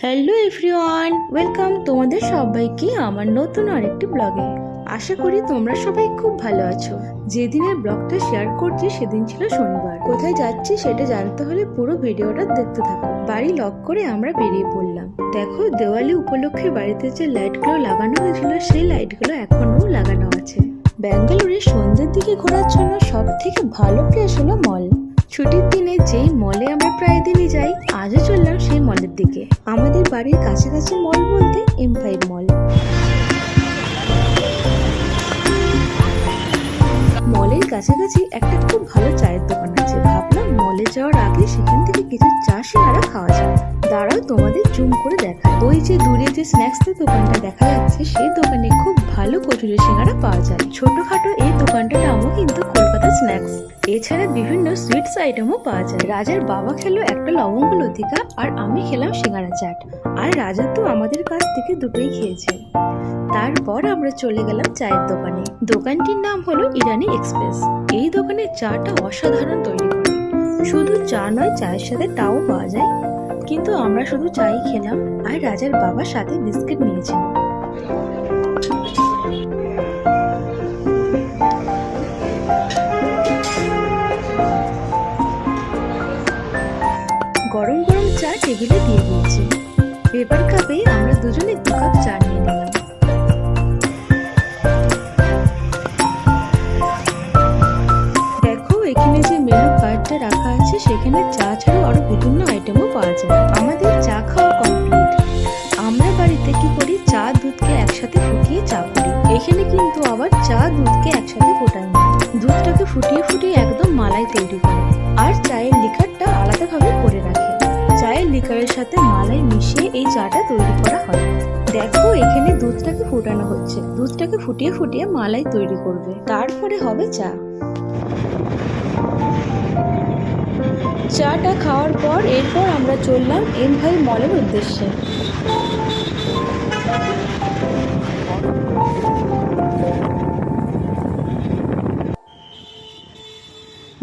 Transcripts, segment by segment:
Hello everyone, welcome তোমাদের সবাইকে আমার নতুন আরেকটি ব্লগে। আশা করি তোমরা সবাই খুব ভালো আছো। যেদিনের ব্লগটা শেয়ার করছি সেদিন ছিল শনিবার। কোথায় যাচ্ছি সেটা জানতে হলে পুরো ভিডিওটা দেখতে থাকো। বাড়ি লক করে আমরা বেরিয়ে পড়লাম। দেখো, দেওয়ালি উপলক্ষে বাড়িতে যে লাইটগুলো লাগানো হয়েছিল সেই লাইটগুলো এখনো লাগানো আছে। ব্যাঙ্গালোরে সন্ধ্যের দিকে ঘোরার জন্য সব থেকে ভালো প্লেস হলো মল। ছুটির দিনে যেই মলে আমরা প্রায় দিনই যাই, আজও চললাম সেই মলের দিকে। আমাদের বাড়ির কাছাকাছি মল বলতে M5 মল। মলের কাছাকাছি একটা খুব ভালো চায়ের দোকান আছে। ভাবলাম মলে যাওয়ার আগে সেখান থেকে কিছু চা সিঙ্গারা খাওয়া যায়। দাঁড়াও তোমাদের জুম করে দেখা। ওই যে দূরে যে স্ন্যাক্সের দোকানটা দেখা যাচ্ছে সেই দোকানে খুব ভালো কচুরি সিঙ্গারা পাওয়া যায়। ছোটখাটো এই দোকানটার নামও কিন্তু কলকাতা স্ন্যাক্স। এছাড়া বিভিন্ন সুইটস আইটেমও পাওয়া যায়। রাজার বাবা খেলো একটা লবঙ্গ লতিকা আর আমি খেলাম সিঙ্গারা চাট। আর রাজা তো আমাদের কাছ থেকে দুটোই খেয়েছে। তারপর আমরা চলে গেলাম চায়ের দোকানে। দোকানটির নাম হলো ইরানি এক্সপ্রেস। এই দোকানের চাটা অসাধারণ তৈরি করে। শুধু চা নয়, চায়ের সাথে টাও পাওয়া যায়। কিন্তু আমরা শুধু চাই খেলাম আর রাজার বাবার সাথে বিস্কিট নিয়েছিল। গরম গরম চা টেবিলে দিয়ে দিয়েছে। পেপার কাপে আমরা দুজনে 2 কাপ চা নিয়ে নিলাম। দেখো, এখানে যে মেনু কার্ডটা রাখা আছে সেখানে চা ছাড়াও আরো বিভিন্ন আইটেমও পাওয়া যায়। আমাদের চা খাওয়া কমপ্লিট। আমরা বাড়িতে কি করি, চা দুধকে একসাথে ফুটিয়ে চা করি। এখানে কিন্তু আবার চা দুধকে একসাথে ফোটায় না, দুধটাকে ফুটিয়ে ফুটিয়ে একদম মালাই তৈরি করে আর চায়ের লিকারটা আলাদাভাবে করে রাখে। চায়ের লিকারের সাথে মালাই মিশিয়ে এই চাটা তৈরি করা হয়। দেখো, এখানে দুধটাকে ফোটানো হচ্ছে। দুধটাকে ফুটিয়ে ফুটিয়ে মালাই তৈরি করবে, তারপরে হবে চা। চাটা খাওয়ার পর এরপর আমরা চললাম M5 মলের উদ্দেশ্যে।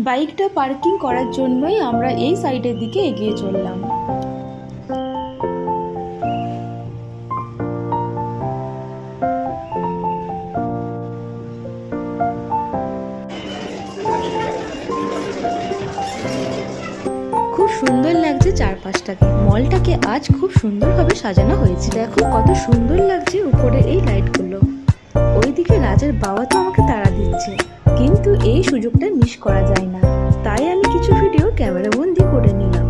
বাইকটা পার্কিং করার জন্যই আমরা এই সাইডের দিকে এগিয়ে চললাম। খুব সুন্দর লাগছে চারপাশটাকে। মলটাকে আজ খুব সুন্দরভাবে সাজানো হয়েছে। দেখো কত সুন্দর লাগছে উপরে এই লাইটগুলো। ওইদিকে রাজার বাবা তো আমাকে তাড়া দিচ্ছে, কিন্তু এই সুযোগটা মিস করা যায় না। তাই আমি কিছু ভিডিও ক্যামেরা বন্দি করে নিলাম।